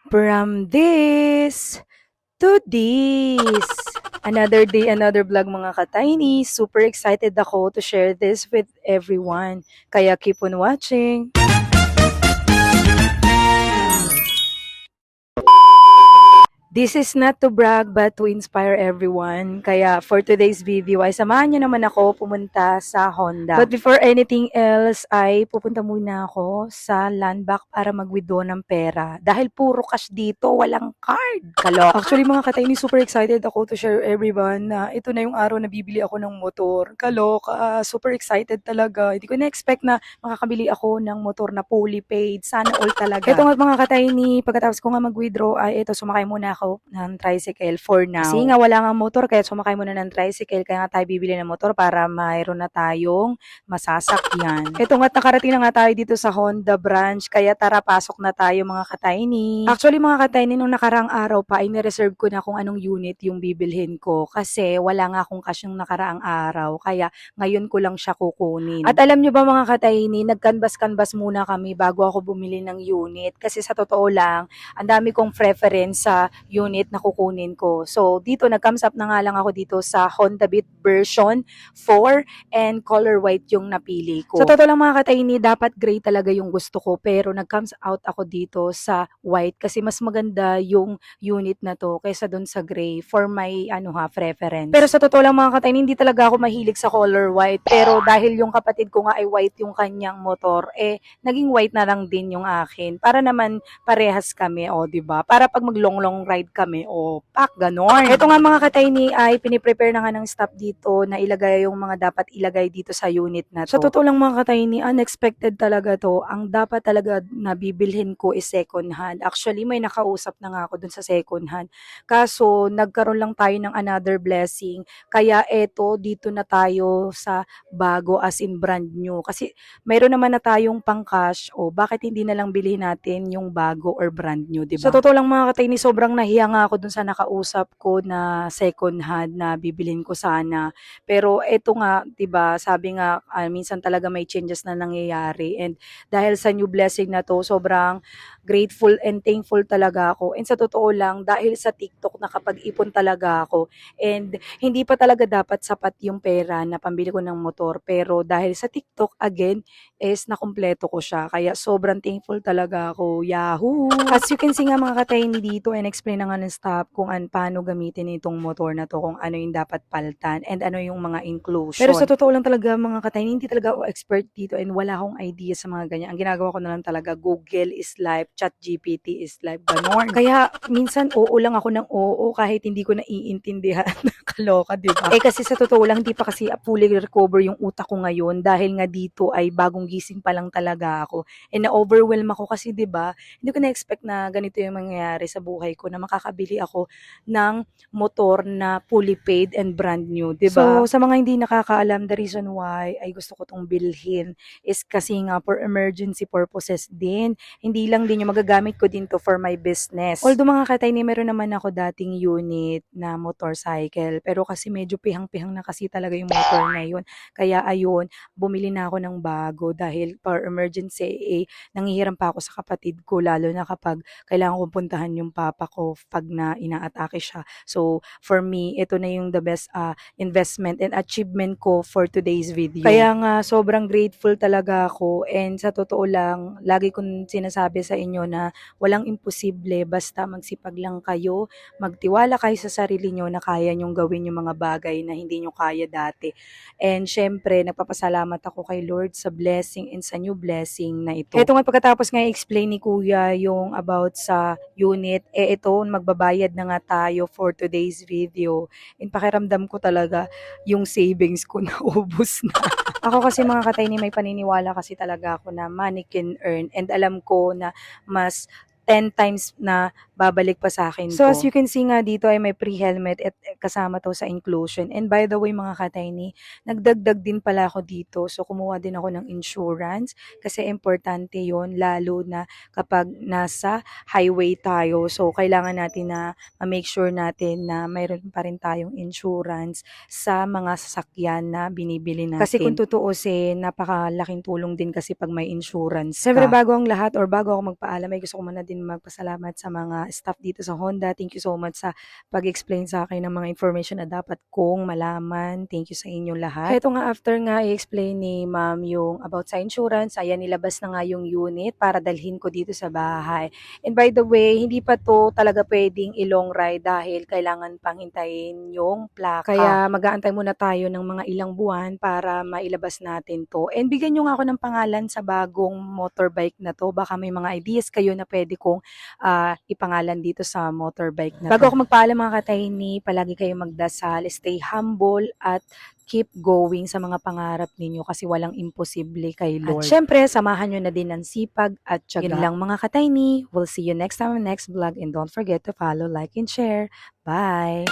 From this to this. Another day, another vlog mga ka-tiny. Super excited ako to share this with everyone. Kaya keep on watching. This is not to brag but to inspire everyone. Kaya for today's video ay samahan niyo naman ako pumunta sa Honda. But before anything else ay pupunta muna ako sa Landback para mag-withdraw ng pera. Dahil puro cash dito, walang card. Kalok. Actually mga katayni, super excited ako to share everyone na ito na yung araw na bibili ako ng motor. Kalok, super excited talaga. Hindi ko na-expect na makakabili ako ng motor na fully paid. Sana all talaga. Ito nga mga katayni, pagkatapos ko nga mag-withdraw ay ito, sumakay muna ako ng tricycle for now. Kasi nga wala nga motor, kaya sumakay muna ng tricycle, kaya nga tayo bibili ng motor para mayroon na tayong masasakyan. Ito nga't nakarating na nga tayo dito sa Honda branch, kaya tara pasok na tayo mga katayni. Actually mga katayni, nung nakarang araw pa ay nireserve ko na kung anong unit yung bibilhin ko kasi wala nga akong cash yung nakaraang araw, kaya ngayon ko lang siya kukunin. At alam nyo ba mga katayni, nag-canvas muna kami bago ako bumili ng unit kasi sa totoo lang, ang dami kong preference sa unit na kukunin ko. So, dito nag-comes up na nga lang ako dito sa Honda Beat version 4 and color white yung napili ko. Sa totoo lang mga katayni, dapat gray talaga yung gusto ko pero nag-comes out ako dito sa white kasi mas maganda yung unit na to kaysa dun sa gray for my preference. Pero sa totoo lang mga katayni, hindi talaga ako mahilig sa color white pero dahil yung kapatid ko nga ay white yung kanyang motor, naging white na lang din yung akin para naman parehas kami, di ba? Para pag mag-long ride kami, pak, ganon. Ito nga mga katayni ay piniprepare na nga ng staff dito na ilagay yung mga dapat ilagay dito sa unit na to. Sa totoo lang mga katayni, unexpected talaga to. Ang dapat talaga na bibilhin ko is second hand. Actually, may nakausap na nga ako dun sa second hand. Kaso, nagkaroon lang tayo ng another blessing. Kaya eto, dito na tayo sa bago as in brand new. Kasi mayroon naman na tayong pang cash, bakit hindi na lang bilhin natin yung bago or brand new, diba? Sa totoo lang mga katayni, sobrang nahiya nga ako dun sa nakausap ko na second hand na bibilhin ko sana. Pero eto nga, diba, sabi nga, minsan talaga may changes na nangyayari. And dahil sa new blessing na to, sobrang grateful and thankful talaga ako. And sa totoo lang, dahil sa TikTok nakapag-ipon talaga ako. And hindi pa talaga dapat sapat yung pera na pambili ko ng motor. Pero dahil sa TikTok, again, is nakumpleto ko siya. Kaya sobrang thankful talaga ako. Yahoo! As you can see nga mga katayni dito, and explain na nga ng staff kung paano gamitin itong motor na to, kung ano yung dapat paltan, and ano yung mga inclusion. Pero sa totoo lang talaga mga katayni, hindi talaga ako expert dito and wala akong idea sa mga ganyan. Ang ginagawa ko na lang talaga, Google is life, ChatGPT is life, ganon. Kaya minsan oo lang ako ng oo kahit hindi ko naiintindihan. Kaloka, diba? Kasi sa totoo lang, hindi pa kasi fully recover yung utak ko ngayon dahil nga dito ay bagong gising pa lang talaga ako. And na-overwhelm ako kasi 'di ba? Hindi ko na-expect na ganito yung mangyayari sa buhay ko na makakabili ako ng motor na fully paid and brand new, 'di ba? So sa mga hindi nakakaalam, the reason why ay gusto ko tong bilhin is kasi nga for emergency purposes din. Hindi lang din yung magagamit ko din to for my business. Although mga katayni, meron naman ako dating unit na motorcycle pero kasi medyo pihang-pihang na kasi talaga yung motor na yun. Kaya ayun, bumili na ako ng bago dahil for emergency, nanghihiram pa ako sa kapatid ko lalo na kapag kailangan kong puntahan yung papa ko pag na inaatake siya. So, for me, ito na yung the best investment and achievement ko for today's video. Kaya nga, sobrang grateful talaga ako and sa totoo lang, lagi kong sinasabi sa inyo na walang imposible basta magsipag lang kayo, magtiwala kayo sa sarili nyo na kaya nyong gawin yung mga bagay na hindi nyo kaya dati. And syempre, nagpapasalamat ako kay Lord sa blessing and sa new blessing na ito. Ito nga pagkatapos nga i-explain ni Kuya yung about sa unit, ito magbabayad na nga tayo for today's video. And pakiramdam ko talaga yung savings ko na ubos na. Ako kasi mga katayni, may paniniwala kasi talaga ako na money can earn and alam ko na mas 10 times na babalik pa sa akin So, to. as you can see nga dito ay may pre-helmet at kasama to sa inclusion. And by the way mga katayni, nagdagdag din pala ako dito. So, kumuha din ako ng insurance kasi importante yon lalo na kapag nasa highway tayo. So, kailangan natin na ma-make sure natin na mayroon pa rin tayong insurance sa mga sasakyan na binibili natin. Kasi kung tutuusin, napakalaking tulong din kasi pag may insurance ka. Siyempre, bago ang lahat or bago ako magpaalam, ay gusto ko muna din magpasalamat sa mga staff dito sa Honda. Thank you so much sa pag-explain sa akin ng mga information na dapat kong malaman. Thank you sa inyo lahat. Heto nga, after nga i-explain ni ma'am yung about sa insurance, ayan, nilabas na nga yung unit para dalhin ko dito sa bahay. And by the way, hindi pa to talaga pwedeng i-long ride dahil kailangan pang hintayin yung plaka. Kaya mag-aantay muna tayo ng mga ilang buwan para mailabas natin to. And bigyan nyo nga ako ng pangalan sa bagong motorbike na to. Baka may mga ideas kayo na pwede kong ipangalan dito sa motorbike na to. Bago ako magpaalam mga katayni, palagi kayong magdasal, stay humble at keep going sa mga pangarap ninyo kasi walang imposible kay Lord. At syempre, samahan nyo na din ng sipag at tiyaga. Yun lang mga katayni. We'll see you next time in next vlog and don't forget to follow, like, and share. Bye!